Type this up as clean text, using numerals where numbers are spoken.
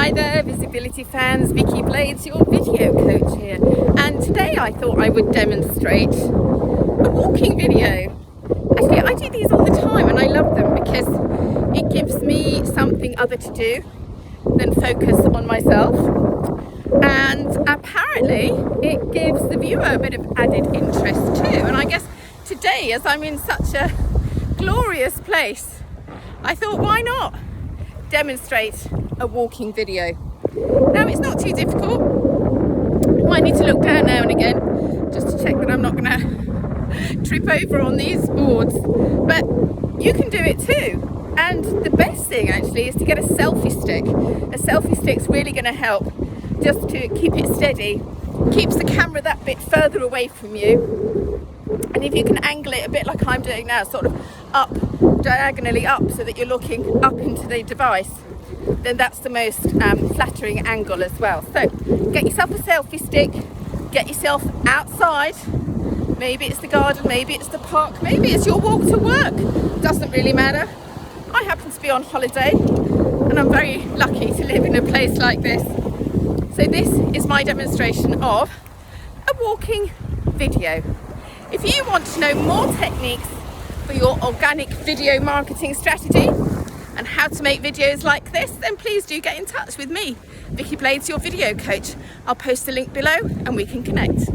Hi there, visibility fans, Vicky Blades, your video coach here. And today I thought I would demonstrate a walking video. Actually, I do these all the time and I love them because it gives me something other to do than focus on myself. And apparently it gives the viewer a bit of added interest too. And I guess today, as I'm in such a glorious place, I thought, why not demonstrate a walking video? Now, it's not too difficult. I might need to look down now and again just to check that I'm not going to trip over on these boards, but you can do it too. And the best thing actually is to get a selfie stick. A selfie stick's really going to help just to keep it steady, keeps the camera that bit further away from you, and if you can angle it a bit like I'm doing now, sort of up, diagonally up, so that you're looking up into the device, then that's the most flattering angle as well. So get yourself a selfie stick, get yourself outside. Maybe it's the garden, maybe it's the park, maybe it's your walk to work, doesn't really matter. I happen to be on holiday and I'm very lucky to live in a place like this. So this is my demonstration of a walking video. If you want to know more techniques for your organic video marketing strategy and how to make videos like this, then please do get in touch with me, Vicky Blades, your video coach. I'll post a link below and we can connect.